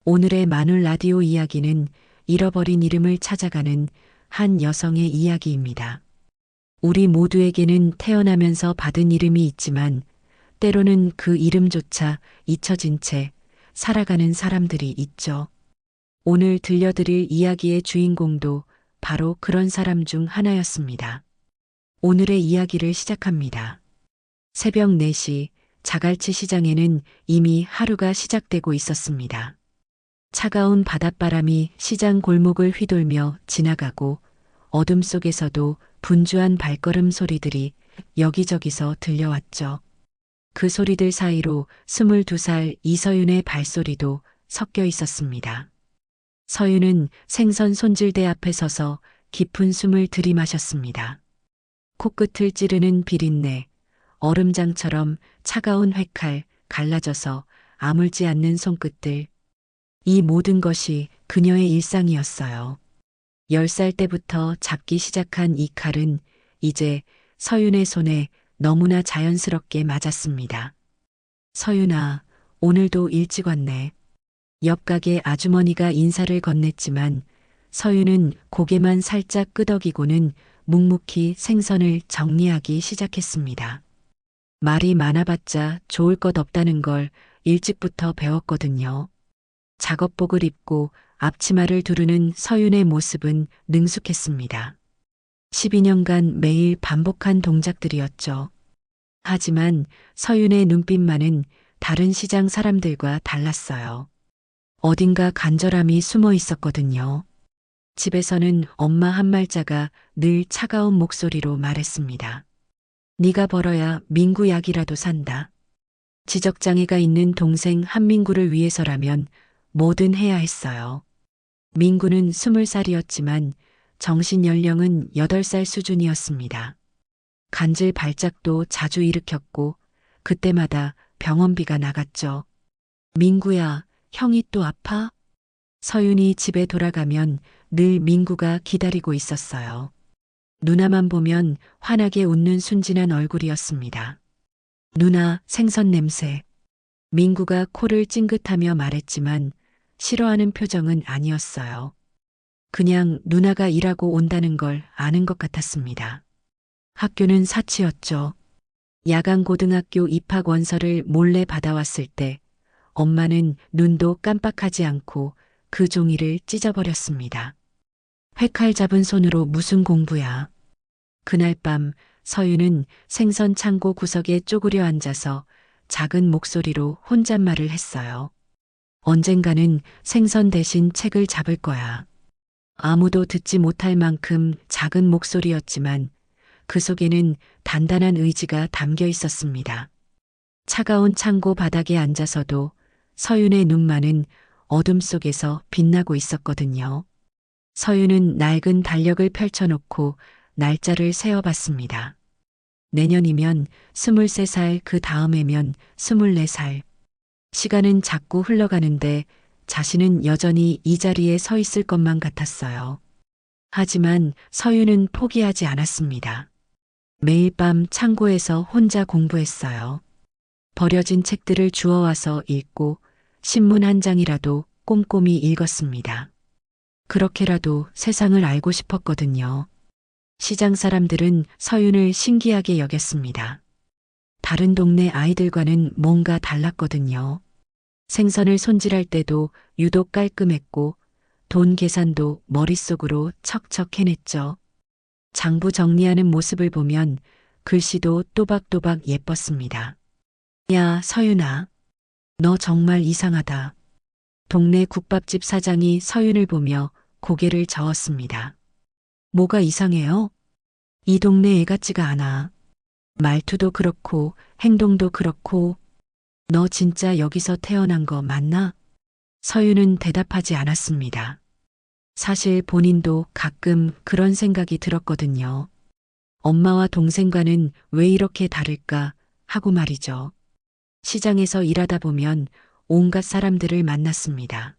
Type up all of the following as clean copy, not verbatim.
오늘의 마눌 라디오 이야기는 잃어버린 이름을 찾아가는 한 여성의 이야기입니다. 우리 모두에게는 태어나면서 받은 이름이 있지만 때로는 그 이름조차 잊혀진 채 살아가는 사람들이 있죠. 오늘 들려드릴 이야기의 주인공도 바로 그런 사람 중 하나였습니다. 오늘의 이야기를 시작합니다. 새벽 4시 자갈치 시장에는 이미 하루가 시작되고 있었습니다. 차가운 바닷바람이 시장 골목을 휘돌며 지나가고 어둠 속에서도 분주한 발걸음 소리들이 여기저기서 들려왔죠. 그 소리들 사이로 22살 이서윤의 발소리도 섞여 있었습니다. 서윤은 생선 손질대 앞에 서서 깊은 숨을 들이마셨습니다. 코끝을 찌르는 비린내, 얼음장처럼 차가운 회칼, 갈라져서 아물지 않는 손끝들. 이 모든 것이 그녀의 일상이었어요. 10살 때부터 잡기 시작한 이 칼은 이제 서윤의 손에 너무나 자연스럽게 맞았습니다. 서윤아, 오늘도 일찍 왔네. 옆 가게 아주머니가 인사를 건넸지만 서윤은 고개만 살짝 끄덕이고는 묵묵히 생선을 정리하기 시작했습니다. 말이 많아봤자 좋을 것 없다는 걸 일찍부터 배웠거든요. 작업복을 입고 앞치마를 두르는 서윤의 모습은 능숙했습니다. 12년간 매일 반복한 동작들이었죠. 하지만 서윤의 눈빛만은 다른 시장 사람들과 달랐어요. 어딘가 간절함이 숨어 있었거든요. 집에서는 엄마 한 말자가 늘 차가운 목소리로 말했습니다. 네가 벌어야 민구 약이라도 산다. 지적장애가 있는 동생 한민구를 위해서라면 뭐든 해야 했어요. 민구는 20살이었지만 정신 연령은 8살 수준이었습니다. 간질 발작도 자주 일으켰고 그때마다 병원비가 나갔죠. 민구야, 형이 또 아파? 서윤이 집에 돌아가면 늘 민구가 기다리고 있었어요. 누나만 보면 환하게 웃는 순진한 얼굴이었습니다. 누나, 생선 냄새. 민구가 코를 찡긋하며 말했지만 싫어하는 표정은 아니었어요. 그냥 누나가 일하고 온다는 걸 아는 것 같았습니다. 학교는 사치였죠. 야간 고등학교 입학 원서를 몰래 받아왔을 때 엄마는 눈도 깜빡하지 않고 그 종이를 찢어버렸습니다. 회칼 잡은 손으로 무슨 공부야. 그날 밤 서윤은 생선 창고 구석에 쪼그려 앉아서 작은 목소리로 혼잣말을 했어요. 언젠가는 생선 대신 책을 잡을 거야. 아무도 듣지 못할 만큼 작은 목소리였지만 그 속에는 단단한 의지가 담겨 있었습니다. 차가운 창고 바닥에 앉아서도 서윤의 눈만은 어둠 속에서 빛나고 있었거든요. 서윤은 낡은 달력을 펼쳐놓고 날짜를 세어봤습니다. 내년이면 23살, 그 다음에면 24살. 시간은 자꾸 흘러가는데 자신은 여전히 이 자리에 서 있을 것만 같았어요. 하지만 서윤은 포기하지 않았습니다. 매일 밤 창고에서 혼자 공부했어요. 버려진 책들을 주워와서 읽고 신문 한 장이라도 꼼꼼히 읽었습니다. 그렇게라도 세상을 알고 싶었거든요. 시장 사람들은 서윤을 신기하게 여겼습니다. 다른 동네 아이들과는 뭔가 달랐거든요. 생선을 손질할 때도 유독 깔끔했고 돈 계산도 머릿속으로 척척 해냈죠. 장부 정리하는 모습을 보면 글씨도 또박또박 예뻤습니다. 야, 서윤아. 너 정말 이상하다. 동네 국밥집 사장이 서윤을 보며 고개를 저었습니다. 뭐가 이상해요? 이 동네 애 같지가 않아. 말투도 그렇고 행동도 그렇고. 너 진짜 여기서 태어난 거 맞나? 서윤은 대답하지 않았습니다. 사실 본인도 가끔 그런 생각이 들었거든요. 엄마와 동생과는 왜 이렇게 다를까 하고 말이죠. 시장에서 일하다 보면 온갖 사람들을 만났습니다.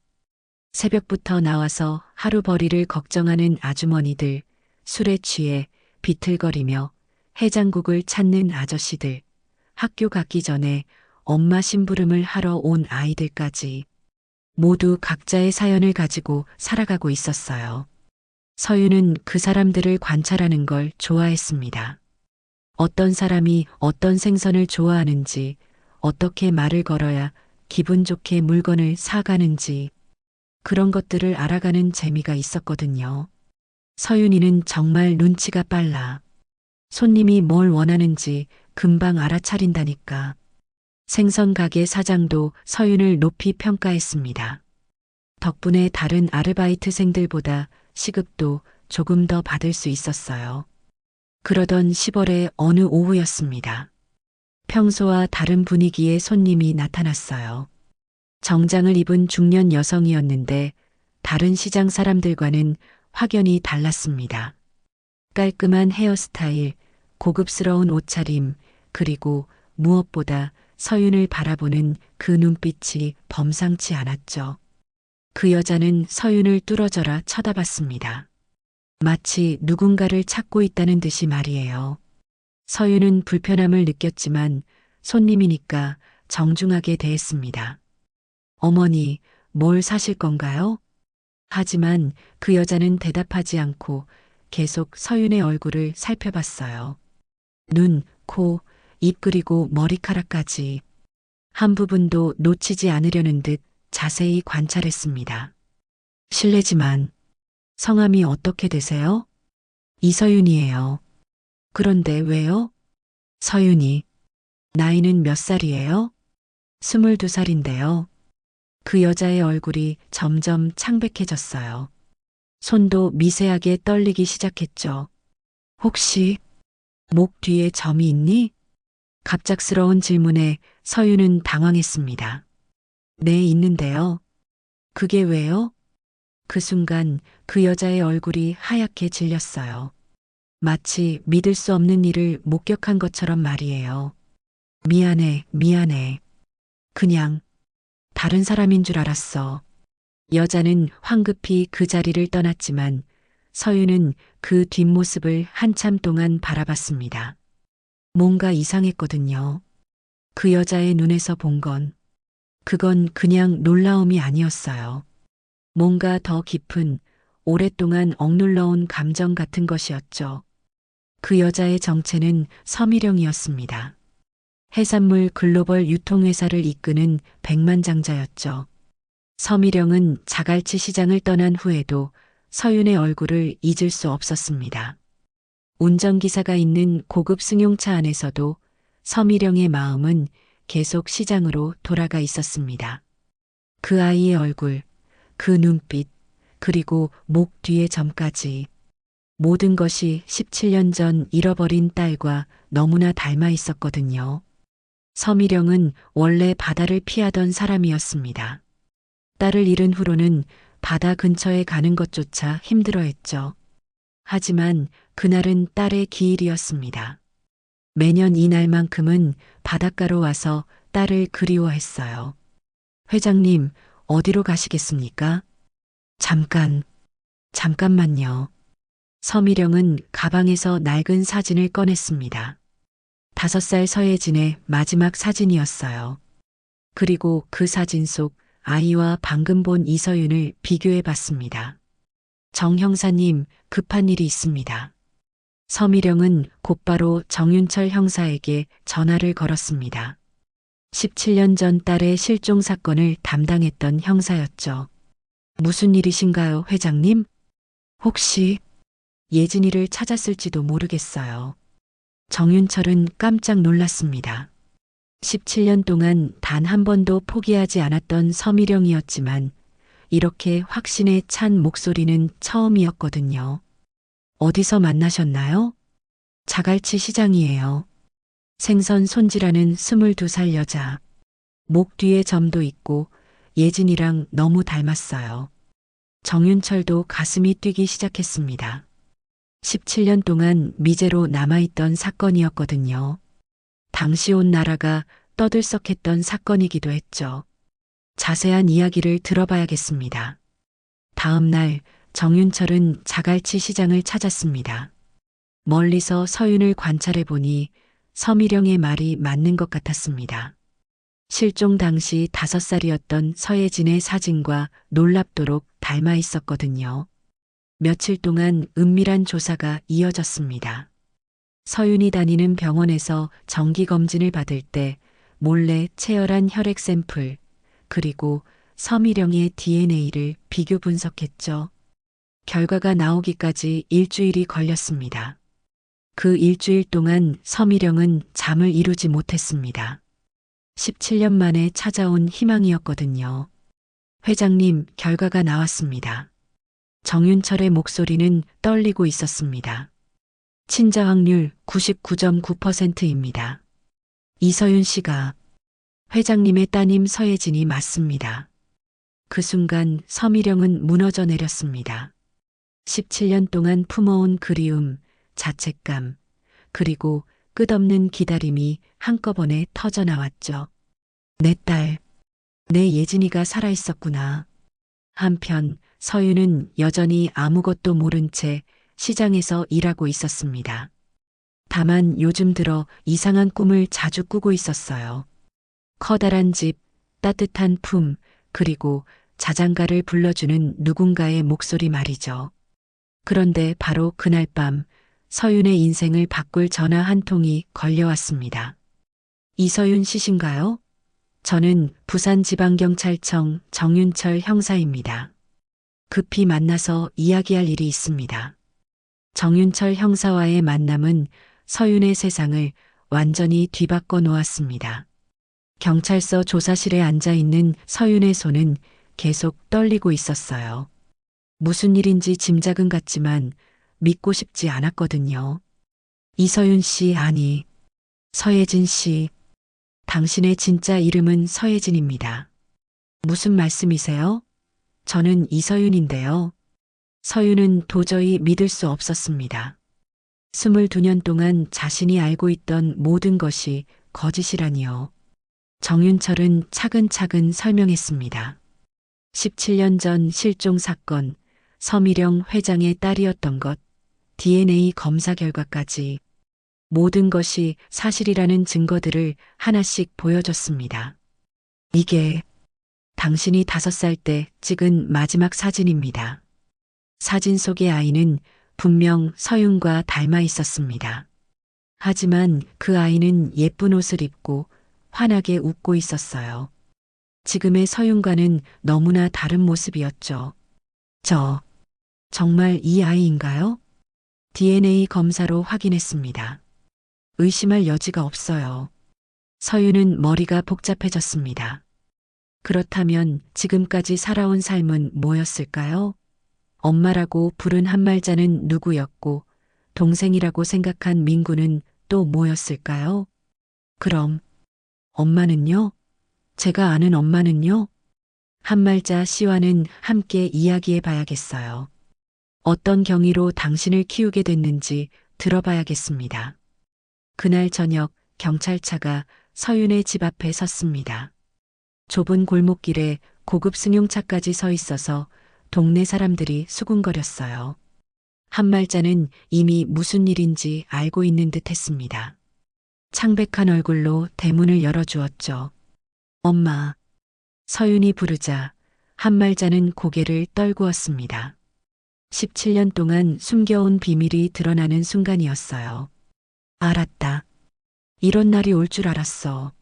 새벽부터 나와서 하루벌이를 걱정하는 아주머니들, 술에 취해 비틀거리며 해장국을 찾는 아저씨들, 학교 가기 전에 엄마 심부름을 하러 온 아이들까지. 모두 각자의 사연을 가지고 살아가고 있었어요. 서윤은 그 사람들을 관찰하는 걸 좋아했습니다. 어떤 사람이 어떤 생선을 좋아하는지, 어떻게 말을 걸어야 기분 좋게 물건을 사가는지, 그런 것들을 알아가는 재미가 있었거든요. 서윤이는 정말 눈치가 빨라. 손님이 뭘 원하는지 금방 알아차린다니까. 생선 가게 사장도 서윤을 높이 평가했습니다. 덕분에 다른 아르바이트생들보다 시급도 조금 더 받을 수 있었어요. 그러던 10월의 어느 오후였습니다. 평소와 다른 분위기의 손님이 나타났어요. 정장을 입은 중년 여성이었는데 다른 시장 사람들과는 확연히 달랐습니다. 깔끔한 헤어스타일, 고급스러운 옷차림, 그리고 무엇보다 서윤을 바라보는 그 눈빛이 범상치 않았죠. 그 여자는 서윤을 뚫어져라 쳐다봤습니다. 마치 누군가를 찾고 있다는 듯이 말이에요. 서윤은 불편함을 느꼈지만 손님이니까 정중하게 대했습니다. 어머니, 뭘 사실 건가요? 하지만 그 여자는 대답하지 않고 계속 서윤의 얼굴을 살펴봤어요. 눈, 코, 입 그리고 머리카락까지 한 부분도 놓치지 않으려는 듯 자세히 관찰했습니다. 실례지만 성함이 어떻게 되세요? 이서윤이에요. 그런데 왜요? 서윤이. 나이는 몇 살이에요? 22살인데요. 그 여자의 얼굴이 점점 창백해졌어요. 손도 미세하게 떨리기 시작했죠. 혹시 목 뒤에 점이 있니? 갑작스러운 질문에 서윤은 당황했습니다. 네, 있는데요. 그게 왜요? 그 순간 그 여자의 얼굴이 하얗게 질렸어요. 마치 믿을 수 없는 일을 목격한 것처럼 말이에요. 미안해, 미안해. 그냥 다른 사람인 줄 알았어. 여자는 황급히 그 자리를 떠났지만 서윤은 그 뒷모습을 한참 동안 바라봤습니다. 뭔가 이상했거든요. 그 여자의 눈에서 본 건, 그건 그냥 놀라움이 아니었어요. 뭔가 더 깊은, 오랫동안 억눌러온 감정 같은 것이었죠. 그 여자의 정체는 서미령이었습니다. 해산물 글로벌 유통회사를 이끄는 백만장자였죠. 서미령은 자갈치 시장을 떠난 후에도 서윤의 얼굴을 잊을 수 없었습니다. 운전기사가 있는 고급 승용차 안에서도 서미령의 마음은 계속 시장으로 돌아가 있었습니다. 그 아이의 얼굴, 그 눈빛, 그리고 목 뒤의 점까지 모든 것이 17년 전 잃어버린 딸과 너무나 닮아 있었거든요. 서미령은 원래 바다를 피하던 사람이었습니다. 딸을 잃은 후로는 바다 근처에 가는 것조차 힘들어했죠. 하지만 그날은 딸의 기일이었습니다. 매년 이날만큼은 바닷가로 와서 딸을 그리워했어요. 회장님, 어디로 가시겠습니까? 잠깐만요. 서미령은 가방에서 낡은 사진을 꺼냈습니다. 5살 서예진의 마지막 사진이었어요. 그리고 그 사진 속 아이와 방금 본 이서윤을 비교해 봤습니다. 정 형사님, 급한 일이 있습니다. 서미령은 곧바로 정윤철 형사에게 전화를 걸었습니다. 17년 전 딸의 실종 사건을 담당했던 형사였죠. 무슨 일이신가요, 회장님? 혹시 예진이를 찾았을지도 모르겠어요. 정윤철은 깜짝 놀랐습니다. 17년 동안 단 한 번도 포기하지 않았던 서미령이었지만 이렇게 확신에 찬 목소리는 처음이었거든요. 어디서 만나셨나요? 자갈치 시장이에요. 생선 손질하는 22살 여자. 목 뒤에 점도 있고 예진이랑 너무 닮았어요. 정윤철도 가슴이 뛰기 시작했습니다. 17년 동안 미제로 남아있던 사건이었거든요. 당시 온 나라가 떠들썩했던 사건이기도 했죠. 자세한 이야기를 들어봐야겠습니다. 다음 날 정윤철은 자갈치 시장을 찾았습니다. 멀리서 서윤을 관찰해 보니 서미령의 말이 맞는 것 같았습니다. 실종 당시 5살이었던 서예진의 사진과 놀랍도록 닮아 있었거든요. 며칠 동안 은밀한 조사가 이어졌습니다. 서윤이 다니는 병원에서 정기검진을 받을 때 몰래 채열한 혈액 샘플, 그리고 서미령의 DNA를 비교 분석했죠. 결과가 나오기까지 일주일이 걸렸습니다. 그 일주일 동안 서미령은 잠을 이루지 못했습니다. 17년 만에 찾아온 희망이었거든요. 회장님, 결과가 나왔습니다. 정윤철의 목소리는 떨리고 있었습니다. 친자 확률 99.9%입니다. 이서윤 씨가 회장님의 따님 서예진이 맞습니다. 그 순간 서미령은 무너져 내렸습니다. 17년 동안 품어온 그리움, 자책감, 그리고 끝없는 기다림이 한꺼번에 터져 나왔죠. 내 딸, 내 예진이가 살아있었구나. 한편 서윤은 여전히 아무것도 모른 채 시장에서 일하고 있었습니다. 다만 요즘 들어 이상한 꿈을 자주 꾸고 있었어요. 커다란 집, 따뜻한 품, 그리고 자장가를 불러주는 누군가의 목소리 말이죠. 그런데 바로 그날 밤 서윤의 인생을 바꿀 전화 한 통이 걸려왔습니다. 이서윤 씨신가요? 저는 부산지방경찰청 정윤철 형사입니다. 급히 만나서 이야기할 일이 있습니다. 정윤철 형사와의 만남은 서윤의 세상을 완전히 뒤바꿔 놓았습니다. 경찰서 조사실에 앉아 있는 서윤의 손은 계속 떨리고 있었어요. 무슨 일인지 짐작은 갔지만 믿고 싶지 않았거든요. 이서윤 씨, 아니, 서예진 씨. 당신의 진짜 이름은 서예진입니다. 무슨 말씀이세요? 저는 이서윤인데요. 서윤은 도저히 믿을 수 없었습니다. 22년 동안 자신이 알고 있던 모든 것이 거짓이라니요. 정윤철은 차근차근 설명했습니다. 17년 전 실종 사건, 서미령 회장의 딸이었던 것, DNA 검사 결과까지 모든 것이 사실이라는 증거들을 하나씩 보여줬습니다. 이게 당신이 5살 때 찍은 마지막 사진입니다. 사진 속의 아이는 분명 서윤과 닮아 있었습니다. 하지만 그 아이는 예쁜 옷을 입고 환하게 웃고 있었어요. 지금의 서윤과는 너무나 다른 모습이었죠. 정말 이 아이인가요? DNA 검사로 확인했습니다. 의심할 여지가 없어요. 서윤은 머리가 복잡해졌습니다. 그렇다면 지금까지 살아온 삶은 뭐였을까요? 엄마라고 부른 한말자는 누구였고, 동생이라고 생각한 민구는 또 뭐였을까요? 그럼 엄마는요? 제가 아는 엄마는요? 한말자 씨와는 함께 이야기해 봐야겠어요. 어떤 경위로 당신을 키우게 됐는지 들어봐야겠습니다. 그날 저녁 경찰차가 서윤의 집 앞에 섰습니다. 좁은 골목길에 고급 승용차까지 서 있어서 동네 사람들이 수군거렸어요. 한말자는 이미 무슨 일인지 알고 있는 듯 했습니다. 창백한 얼굴로 대문을 열어주었죠. 엄마. 서윤이 부르자 한말자는 고개를 떨구었습니다. 17년 동안 숨겨온 비밀이 드러나는 순간이었어요. 알았다. 이런 날이 올 줄 알았어.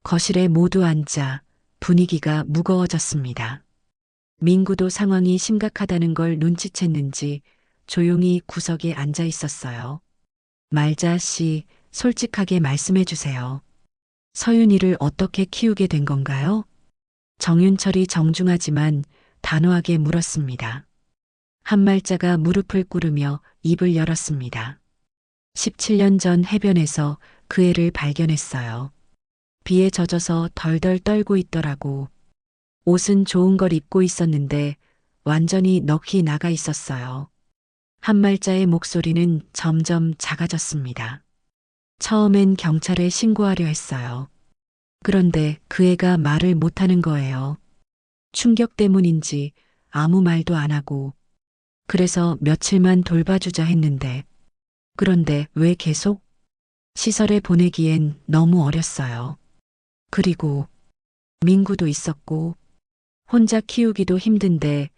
거실에 모두 앉아 분위기가 무거워졌습니다. 민구도 상황이 심각하다는 걸 눈치챘는지 조용히 구석에 앉아 있었어요. 말자 씨, 솔직하게 말씀해 주세요. 서윤이를 어떻게 키우게 된 건가요? 정윤철이 정중하지만 단호하게 물었습니다. 한말자가 무릎을 꿇으며 입을 열었습니다. 17년 전 해변에서 그 애를 발견했어요. 비에 젖어서 덜덜 떨고 있더라고. 옷은 좋은 걸 입고 있었는데 완전히 넋이 나가 있었어요. 한말자의 목소리는 점점 작아졌습니다. 처음엔 경찰에 신고하려 했어요. 그런데 그 애가 말을 못하는 거예요. 충격 때문인지 아무 말도 안 하고. 그래서 며칠만 돌봐주자 했는데. 그런데 왜 계속? 시설에 보내기엔 너무 어렸어요. 그리고 민구도 있었고, 혼자 키우기도 힘든데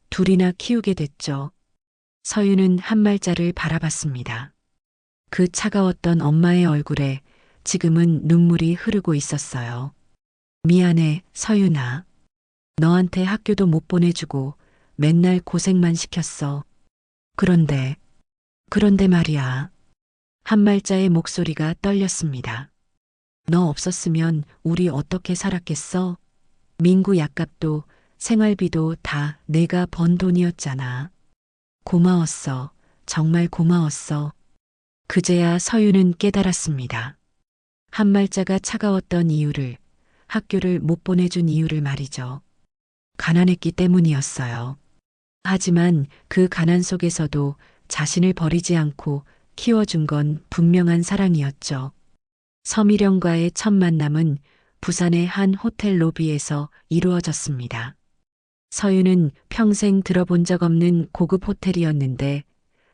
둘이나 키우게 됐죠. 서유는 한 말자를 바라봤습니다. 그 차가웠던 엄마의 얼굴에 지금은 눈물이 흐르고 있었어요. 미안해, 서윤아. 너한테 학교도 못 보내주고 맨날 고생만 시켰어. 그런데 말이야. 한 말자의 목소리가 떨렸습니다. 너 없었으면 우리 어떻게 살았겠어? 민구 약값도 생활비도 다 내가 번 돈이었잖아. 고마웠어. 정말 고마웠어. 그제야 서유는 깨달았습니다. 한 말자가 차가웠던 이유를, 학교를 못 보내준 이유를 말이죠. 가난했기 때문이었어요. 하지만 그 가난 속에서도 자신을 버리지 않고 키워준 건 분명한 사랑이었죠. 서미령과의 첫 만남은 부산의 한 호텔 로비에서 이루어졌습니다. 서유는 평생 들어본 적 없는 고급 호텔이었는데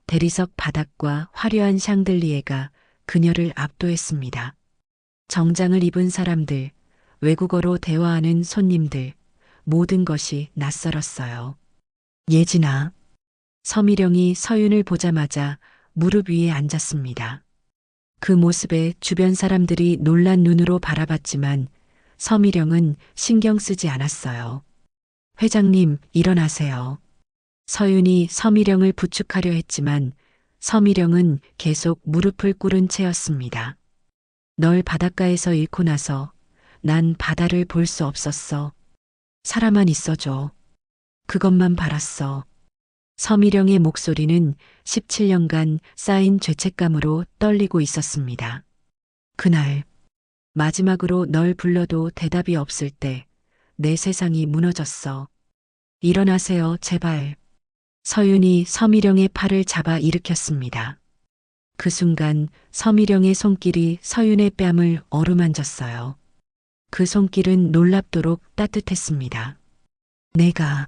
대리석 바닥과 화려한 샹들리에가 그녀를 압도했습니다. 정장을 입은 사람들, 외국어로 대화하는 손님들, 모든 것이 낯설었어요. 예진아. 서미령이 서윤을 보자마자 무릎 위에 앉았습니다. 그 모습에 주변 사람들이 놀란 눈으로 바라봤지만 서미령은 신경 쓰지 않았어요. 회장님, 일어나세요. 서윤이 서미령을 부축하려 했지만 서미령은 계속 무릎을 꿇은 채였습니다. 널 바닷가에서 잃고 나서 난 바다를 볼 수 없었어. 살아만 있어줘. 그것만 바랐어. 서미령의 목소리는 17년간 쌓인 죄책감으로 떨리고 있었습니다. 그날, 마지막으로 널 불러도 대답이 없을 때 내 세상이 무너졌어. 일어나세요, 제발. 서윤이 서미령의 팔을 잡아 일으켰습니다. 그 순간 서미령의 손길이 서윤의 뺨을 어루만졌어요. 그 손길은 놀랍도록 따뜻했습니다. 내가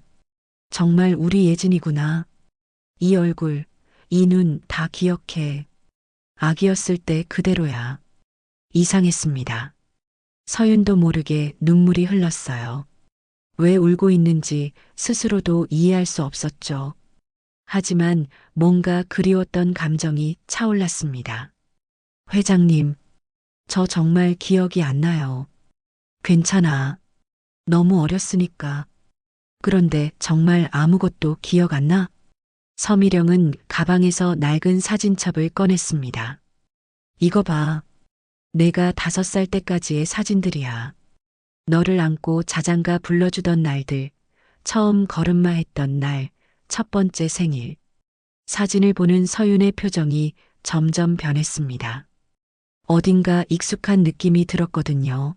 정말 우리 예진이구나. 이 얼굴, 이 눈 다 기억해. 아기였을 때 그대로야. 이상했습니다. 서윤도 모르게 눈물이 흘렀어요. 왜 울고 있는지 스스로도 이해할 수 없었죠. 하지만 뭔가 그리웠던 감정이 차올랐습니다. 회장님, 저 정말 기억이 안 나요. 괜찮아. 너무 어렸으니까. 그런데 정말 아무것도 기억 안 나? 서미령은 가방에서 낡은 사진첩을 꺼냈습니다. 이거 봐. 내가 5살 때까지의 사진들이야. 너를 안고 자장가 불러주던 날들, 처음 걸음마 했던 날, 첫 번째 생일. 사진을 보는 서윤의 표정이 점점 변했습니다. 어딘가 익숙한 느낌이 들었거든요.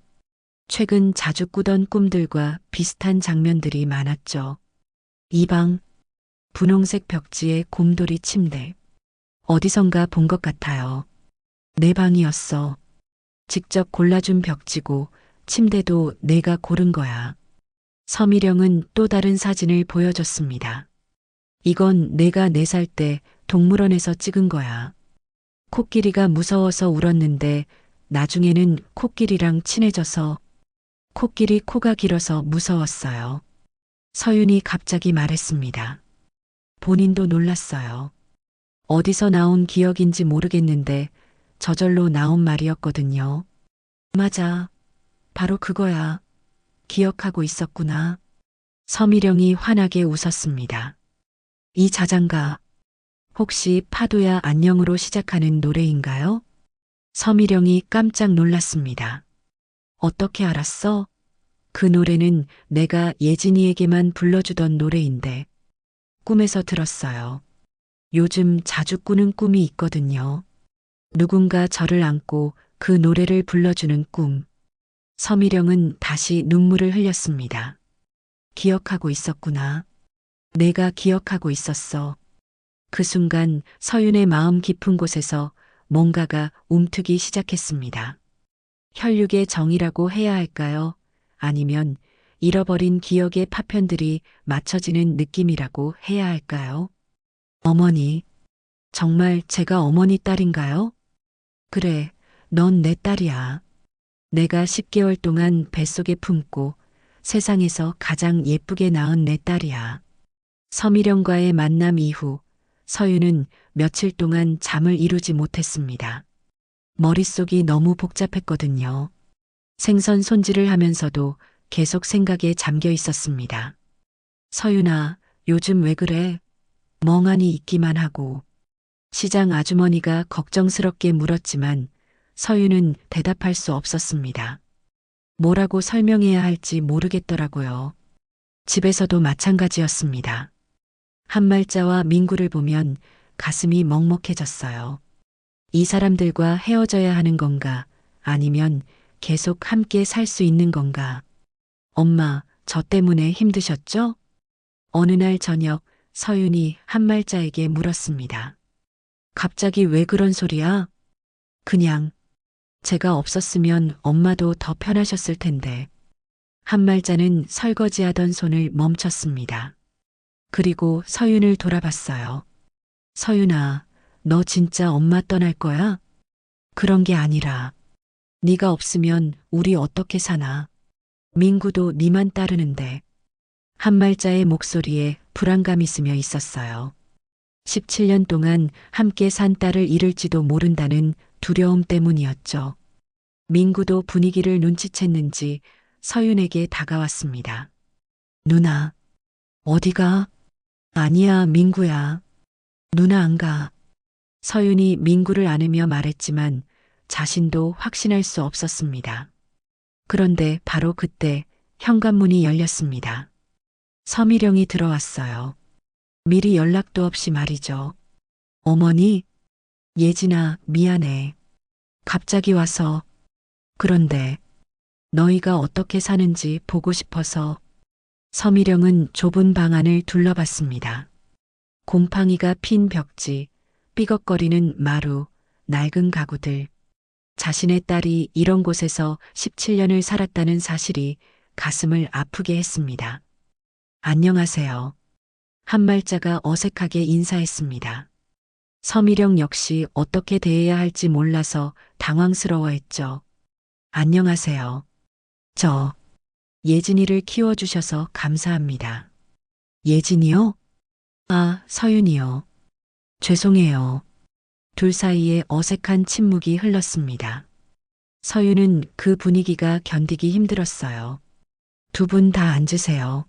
최근 자주 꾸던 꿈들과 비슷한 장면들이 많았죠. 이 방, 분홍색 벽지에 곰돌이 침대. 어디선가 본 것 같아요. 내 방이었어. 직접 골라준 벽지고 침대도 내가 고른 거야. 서미령은 또 다른 사진을 보여줬습니다. 이건 내가 4살 때 동물원에서 찍은 거야. 코끼리가 무서워서 울었는데 나중에는 코끼리랑 친해져서 코끼리 코가 길어서 무서웠어요. 서윤이 갑자기 말했습니다. 본인도 놀랐어요. 어디서 나온 기억인지 모르겠는데 저절로 나온 말이었거든요. 맞아. 바로 그거야. 기억하고 있었구나. 서미령이 환하게 웃었습니다. 이 자장가, 혹시 파도야 안녕으로 시작하는 노래인가요? 서미령이 깜짝 놀랐습니다. 어떻게 알았어? 그 노래는 내가 예진이에게만 불러주던 노래인데 꿈에서 들었어요. 요즘 자주 꾸는 꿈이 있거든요. 누군가 저를 안고 그 노래를 불러주는 꿈. 서미령은 다시 눈물을 흘렸습니다. 기억하고 있었구나. 내가 기억하고 있었어. 그 순간 서윤의 마음 깊은 곳에서 뭔가가 움트기 시작했습니다. 혈육의 정이라고 해야 할까요? 아니면 잃어버린 기억의 파편들이 맞춰지는 느낌이라고 해야 할까요? 어머니, 정말 제가 어머니 딸인가요? 그래, 넌 내 딸이야. 내가 10개월 동안 뱃속에 품고 세상에서 가장 예쁘게 낳은 내 딸이야. 서미령과의 만남 이후 서유는 며칠 동안 잠을 이루지 못했습니다. 머릿속이 너무 복잡했거든요. 생선 손질을 하면서도 계속 생각에 잠겨 있었습니다. 서윤아, 요즘 왜 그래? 멍하니 있기만 하고. 시장 아주머니가 걱정스럽게 물었지만 서윤은 대답할 수 없었습니다. 뭐라고 설명해야 할지 모르겠더라고요. 집에서도 마찬가지였습니다. 한말자와 민구를 보면 가슴이 먹먹해졌어요. 이 사람들과 헤어져야 하는 건가? 아니면 계속 함께 살 수 있는 건가? 엄마, 저 때문에 힘드셨죠? 어느 날 저녁 서윤이 한말자에게 물었습니다. 갑자기 왜 그런 소리야? 그냥 제가 없었으면 엄마도 더 편하셨을 텐데. 한말자는 설거지하던 손을 멈췄습니다. 그리고 서윤을 돌아봤어요. 서윤아, 너 진짜 엄마 떠날 거야? 그런 게 아니라 네가 없으면 우리 어떻게 사나? 민구도 네만 따르는데. 한말자의 목소리에 불안감이 스며 있었어요. 17년 동안 함께 산 딸을 잃을지도 모른다는 두려움 때문이었죠. 민구도 분위기를 눈치챘는지 서윤에게 다가왔습니다. 누나, 어디가? 아니야, 민구야. 누나 안 가. 서윤이 민구를 안으며 말했지만 자신도 확신할 수 없었습니다. 그런데 바로 그때 현관문이 열렸습니다. 서미령이 들어왔어요. 미리 연락도 없이 말이죠. 어머니, 예진아, 미안해. 갑자기 와서. 그런데 너희가 어떻게 사는지 보고 싶어서. 서미령은 좁은 방 안을 둘러봤습니다. 곰팡이가 핀 벽지, 삐걱거리는 마루, 낡은 가구들. 자신의 딸이 이런 곳에서 17년을 살았다는 사실이 가슴을 아프게 했습니다. 안녕하세요. 한말자가 어색하게 인사했습니다. 서미령 역시 어떻게 대해야 할지 몰라서 당황스러워했죠. 안녕하세요. 저 예진이를 키워주셔서 감사합니다. 예진이요? 아, 서윤이요. 죄송해요. 둘 사이에 어색한 침묵이 흘렀습니다. 서윤은 그 분위기가 견디기 힘들었어요. 두 분 다 앉으세요.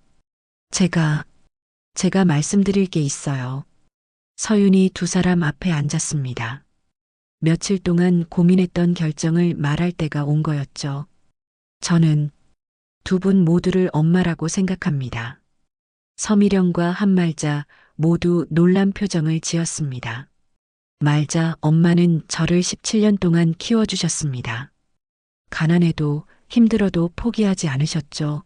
제가 말씀드릴 게 있어요. 서윤이 두 사람 앞에 앉았습니다. 며칠 동안 고민했던 결정을 말할 때가 온 거였죠. 저는 두 분 모두를 엄마라고 생각합니다. 서미령과 한말자 모두 놀란 표정을 지었습니다. 말자 엄마는 저를 17년 동안 키워주셨습니다. 가난해도 힘들어도 포기하지 않으셨죠.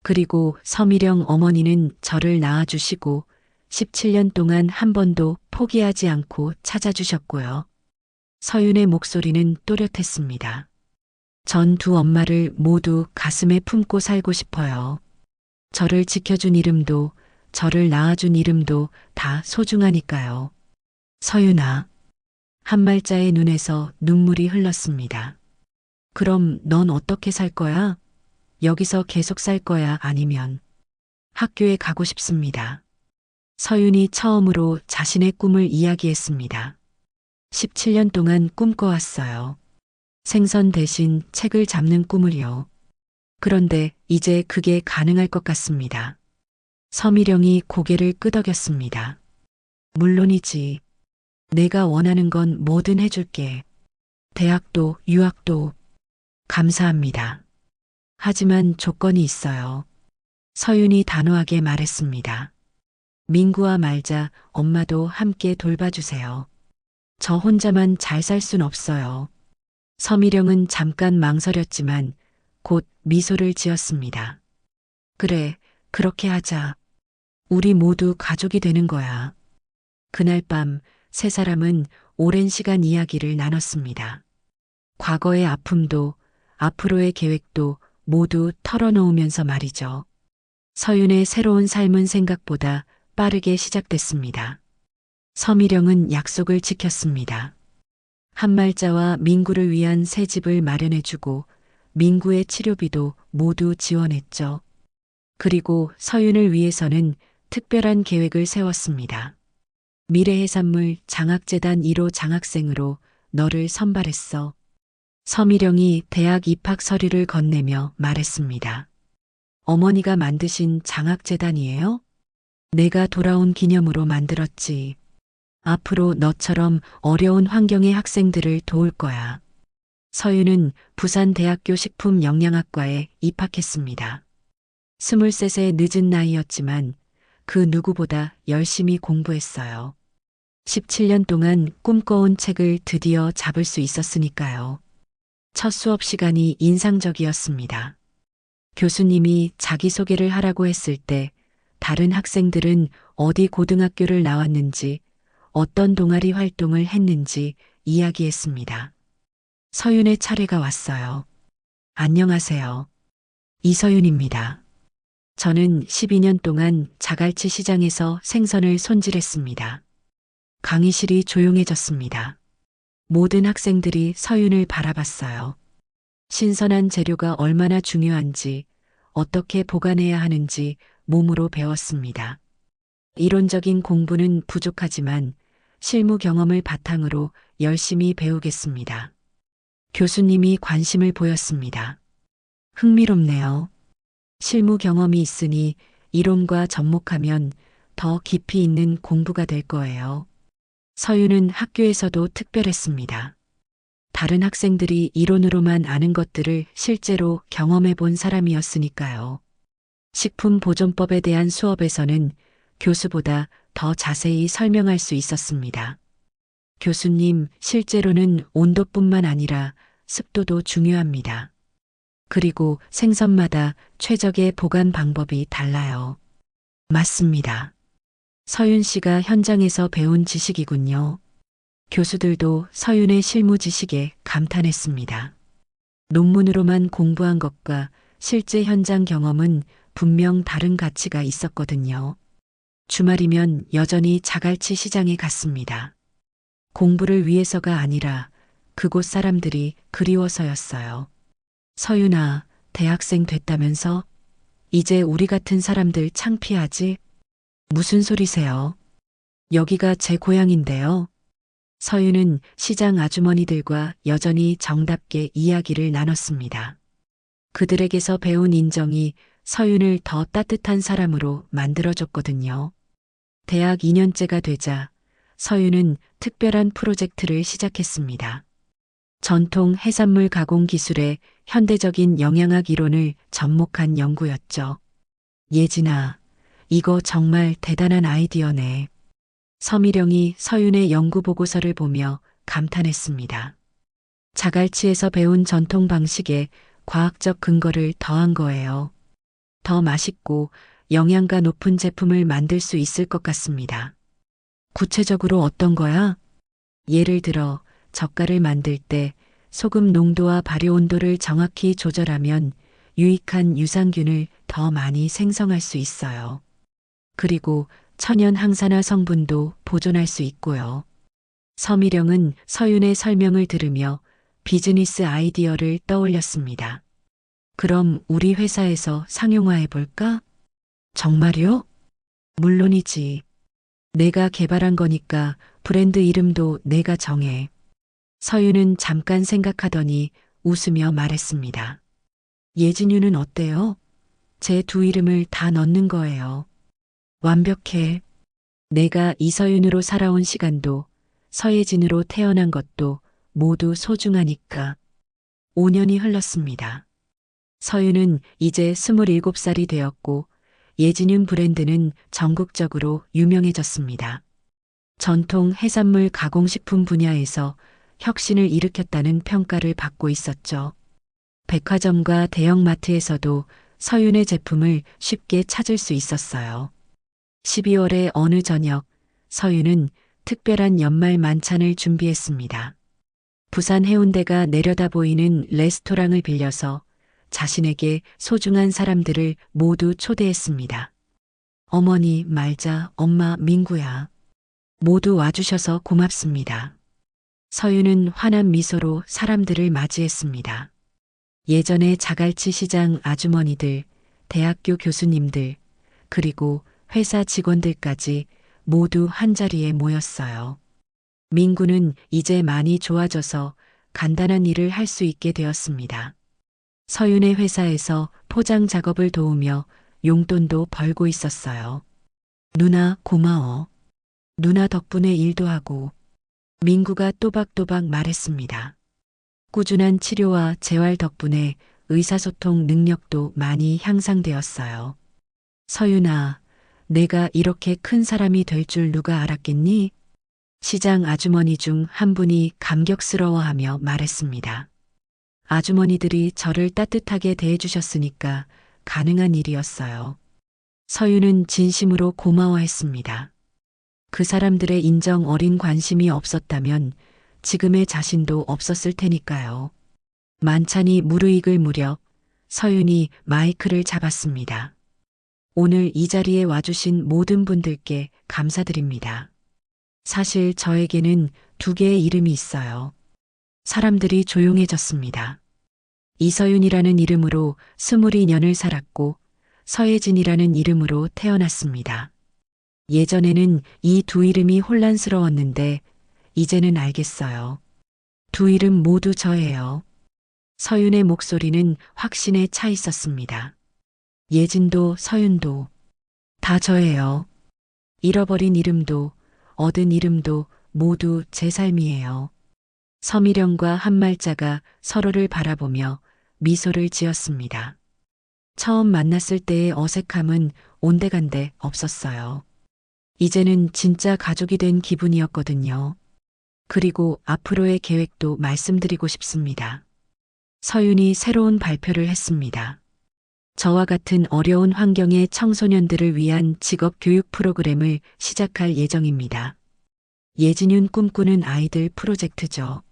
그리고 서미령 어머니는 저를 낳아주시고 17년 동안 한 번도 포기하지 않고 찾아주셨고요. 서윤의 목소리는 또렷했습니다. 전 두 엄마를 모두 가슴에 품고 살고 싶어요. 저를 지켜준 이름도 저를 낳아준 이름도 다 소중하니까요. 서윤아. 한말자의 눈에서 눈물이 흘렀습니다. 그럼 넌 어떻게 살 거야? 여기서 계속 살 거야? 아니면 학교에 가고 싶습니다. 서윤이 처음으로 자신의 꿈을 이야기했습니다. 17년 동안 꿈꿔왔어요. 생선 대신 책을 잡는 꿈을요. 그런데 이제 그게 가능할 것 같습니다. 서미령이 고개를 끄덕였습니다. 물론이지. 내가 원하는 건 뭐든 해줄게. 대학도 유학도. 감사합니다. 하지만 조건이 있어요. 서윤이 단호하게 말했습니다. 민구와 말자 엄마도 함께 돌봐주세요. 저 혼자만 잘 살 순 없어요. 서미령은 잠깐 망설였지만 곧 미소를 지었습니다. 그래, 그렇게 하자. 우리 모두 가족이 되는 거야. 그날 밤 세 사람은 오랜 시간 이야기를 나눴습니다. 과거의 아픔도 앞으로의 계획도 모두 털어놓으면서 말이죠. 서윤의 새로운 삶은 생각보다 빠르게 시작됐습니다. 서미령은 약속을 지켰습니다. 한말자와 민구를 위한 새 집을 마련해주고 민구의 치료비도 모두 지원했죠. 그리고 서윤을 위해서는 특별한 계획을 세웠습니다. 미래해산물 장학재단 1호 장학생으로 너를 선발했어. 서미령이 대학 입학 서류를 건네며 말했습니다. 어머니가 만드신 장학재단이에요? 내가 돌아온 기념으로 만들었지. 앞으로 너처럼 어려운 환경의 학생들을 도울 거야. 서윤은 부산대학교 식품영양학과에 입학했습니다. 23세 늦은 나이였지만 그 누구보다 열심히 공부했어요. 17년 동안 꿈꿔온 책을 드디어 잡을 수 있었으니까요. 첫 수업 시간이 인상적이었습니다. 교수님이 자기소개를 하라고 했을 때 다른 학생들은 어디 고등학교를 나왔는지, 어떤 동아리 활동을 했는지 이야기했습니다. 서윤의 차례가 왔어요. 안녕하세요. 이서윤입니다. 저는 12년 동안 자갈치 시장에서 생선을 손질했습니다. 강의실이 조용해졌습니다. 모든 학생들이 서윤을 바라봤어요. 신선한 재료가 얼마나 중요한지, 어떻게 보관해야 하는지 몸으로 배웠습니다. 이론적인 공부는 부족하지만 실무 경험을 바탕으로 열심히 배우겠습니다. 교수님이 관심을 보였습니다. 흥미롭네요. 실무 경험이 있으니 이론과 접목하면 더 깊이 있는 공부가 될 거예요. 서윤은 학교에서도 특별했습니다. 다른 학생들이 이론으로만 아는 것들을 실제로 경험해 본 사람이었으니까요. 식품보존법에 대한 수업에서는 교수보다 더 자세히 설명할 수 있었습니다. 교수님, 실제로는 온도뿐만 아니라 습도도 중요합니다. 그리고 생선마다 최적의 보관 방법이 달라요. 맞습니다. 서윤 씨가 현장에서 배운 지식이군요. 교수들도 서윤의 실무 지식에 감탄했습니다. 논문으로만 공부한 것과 실제 현장 경험은 분명 다른 가치가 있었거든요. 주말이면 여전히 자갈치 시장에 갔습니다. 공부를 위해서가 아니라 그곳 사람들이 그리워서였어요. 서윤아, 대학생 됐다면서? 이제 우리 같은 사람들 창피하지? 무슨 소리세요? 여기가 제 고향인데요. 서윤은 시장 아주머니들과 여전히 정답게 이야기를 나눴습니다. 그들에게서 배운 인정이 서윤을 더 따뜻한 사람으로 만들어줬거든요. 대학 2년째가 되자 서윤은 특별한 프로젝트를 시작했습니다. 전통 해산물 가공 기술에 현대적인 영양학 이론을 접목한 연구였죠. 예진아, 이거 정말 대단한 아이디어네. 서미령이 서윤의 연구 보고서를 보며 감탄했습니다. 자갈치에서 배운 전통 방식에 과학적 근거를 더한 거예요. 더 맛있고 영양가 높은 제품을 만들 수 있을 것 같습니다. 구체적으로 어떤 거야? 예를 들어 젓갈을 만들 때 소금 농도와 발효 온도를 정확히 조절하면 유익한 유산균을 더 많이 생성할 수 있어요. 그리고 천연 항산화 성분도 보존할 수 있고요. 서미령은 서윤의 설명을 들으며 비즈니스 아이디어를 떠올렸습니다. 그럼 우리 회사에서 상용화해 볼까? 정말요? 물론이지. 내가 개발한 거니까 브랜드 이름도 내가 정해. 서윤은 잠깐 생각하더니 웃으며 말했습니다. 예진유는 어때요? 제 두 이름을 다 넣는 거예요. 완벽해. 내가 이서윤으로 살아온 시간도 서예진으로 태어난 것도 모두 소중하니까. 5년이 흘렀습니다. 서윤은 이제 27살이 되었고 예진윤 브랜드는 전국적으로 유명해졌습니다. 전통 해산물 가공식품 분야에서 혁신을 일으켰다는 평가를 받고 있었죠. 백화점과 대형마트에서도 서윤의 제품을 쉽게 찾을 수 있었어요. 12월의 어느 저녁, 서윤은 특별한 연말 만찬을 준비했습니다. 부산 해운대가 내려다 보이는 레스토랑을 빌려서 자신에게 소중한 사람들을 모두 초대했습니다. 어머니 말자, 엄마 민구야. 모두 와주셔서 고맙습니다. 서윤은 환한 미소로 사람들을 맞이했습니다. 예전의 자갈치 시장 아주머니들, 대학교 교수님들, 그리고 회사 직원들까지 모두 한자리에 모였어요. 민구는 이제 많이 좋아져서 간단한 일을 할 수 있게 되었습니다. 서윤의 회사에서 포장 작업을 도우며 용돈도 벌고 있었어요. 누나 고마워. 누나 덕분에 일도 하고. 민구가 또박또박 말했습니다. 꾸준한 치료와 재활 덕분에 의사소통 능력도 많이 향상되었어요. 서윤아, 내가 이렇게 큰 사람이 될 줄 누가 알았겠니? 시장 아주머니 중 한 분이 감격스러워하며 말했습니다. 아주머니들이 저를 따뜻하게 대해주셨으니까 가능한 일이었어요. 서윤은 진심으로 고마워했습니다. 그 사람들의 인정 어린 관심이 없었다면 지금의 자신도 없었을 테니까요. 만찬이 무르익을 무렵 서윤이 마이크를 잡았습니다. 오늘 이 자리에 와주신 모든 분들께 감사드립니다. 사실 저에게는 두 개의 이름이 있어요. 사람들이 조용해졌습니다. 이서윤이라는 이름으로 22년을 살았고 서예진이라는 이름으로 태어났습니다. 예전에는 이 두 이름이 혼란스러웠는데 이제는 알겠어요. 두 이름 모두 저예요. 서윤의 목소리는 확신에 차 있었습니다. 예진도 서윤도 다 저예요. 잃어버린 이름도 얻은 이름도 모두 제 삶이에요. 서미령과 한말자가 서로를 바라보며 미소를 지었습니다. 처음 만났을 때의 어색함은 온데간데 없었어요. 이제는 진짜 가족이 된 기분이었거든요. 그리고 앞으로의 계획도 말씀드리고 싶습니다. 서윤이 새로운 발표를 했습니다. 저와 같은 어려운 환경의 청소년들을 위한 직업 교육 프로그램을 시작할 예정입니다. 예진윤 꿈꾸는 아이들 프로젝트죠.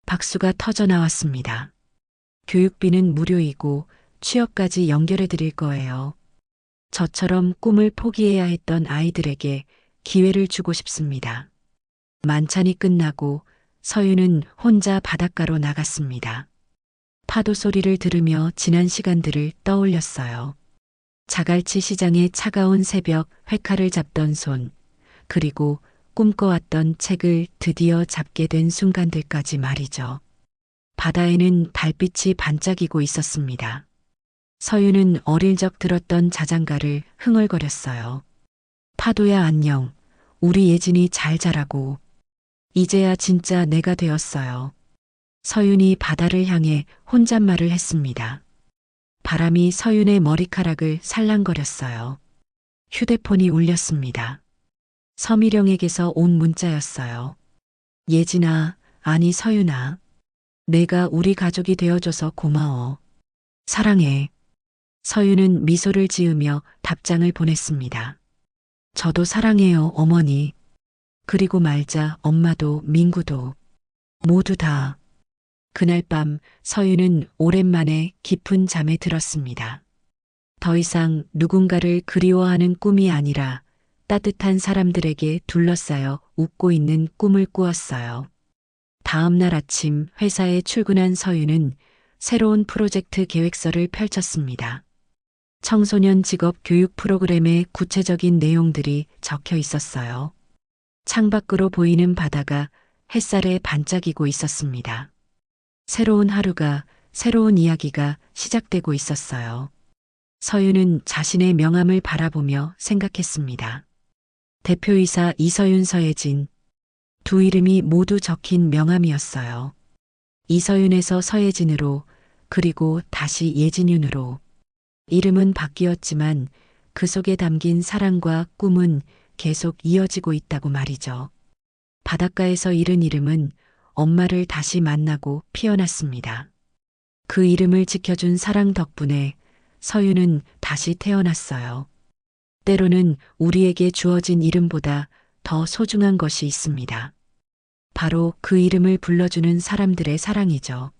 박수가 터져 나왔습니다. 교육비는 무료이고 취업까지 연결해 드릴 거예요. 저처럼 꿈을 포기해야 했던 아이들에게 기회를 주고 싶습니다. 만찬이 끝나고 서윤은 혼자 바닷가로 나갔습니다. 파도 소리를 들으며 지난 시간들을 떠올렸어요. 자갈치 시장의 차가운 새벽 회칼을 잡던 손, 그리고 꿈꿔왔던 책을 드디어 잡게 된 순간들까지 말이죠. 바다에는 달빛이 반짝이고 있었습니다. 서윤은 어릴 적 들었던 자장가를 흥얼거렸어요. 파도야 안녕, 우리 예진이 잘 자라고. 이제야 진짜 내가 되었어요. 서윤이 바다를 향해 혼잣말을 했습니다. 바람이 서윤의 머리카락을 살랑거렸어요. 휴대폰이 울렸습니다. 서미령에게서 온 문자였어요. 예진아, 아니 서윤아. 내가 우리 가족이 되어줘서 고마워. 사랑해. 서윤은 미소를 지으며 답장을 보냈습니다. 저도 사랑해요, 어머니. 그리고 말자 엄마도 민구도. 모두 다. 그날 밤 서윤은 오랜만에 깊은 잠에 들었습니다. 더 이상 누군가를 그리워하는 꿈이 아니라 따뜻한 사람들에게 둘러싸여 웃고 있는 꿈을 꾸었어요. 다음 날 아침 회사에 출근한 서윤은 새로운 프로젝트 계획서를 펼쳤습니다. 청소년 직업 교육 프로그램의 구체적인 내용들이 적혀 있었어요. 창밖으로 보이는 바다가 햇살에 반짝이고 있었습니다. 새로운 하루가, 새로운 이야기가 시작되고 있었어요. 서윤은 자신의 명함을 바라보며 생각했습니다. 대표이사 이서윤 서예진. 두 이름이 모두 적힌 명함이었어요. 이서윤에서 서예진으로, 그리고 다시 예진윤으로. 이름은 바뀌었지만 그 속에 담긴 사랑과 꿈은 계속 이어지고 있다고 말이죠. 바닷가에서 잃은 이름은 엄마를 다시 만나고 피어났습니다. 그 이름을 지켜준 사랑 덕분에 서윤은 다시 태어났어요. 때로는 우리에게 주어진 이름보다 더 소중한 것이 있습니다. 바로 그 이름을 불러주는 사람들의 사랑이죠.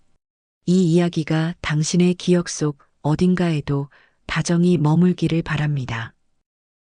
이 이야기가 당신의 기억 속 어딘가에도 다정히 머물기를 바랍니다.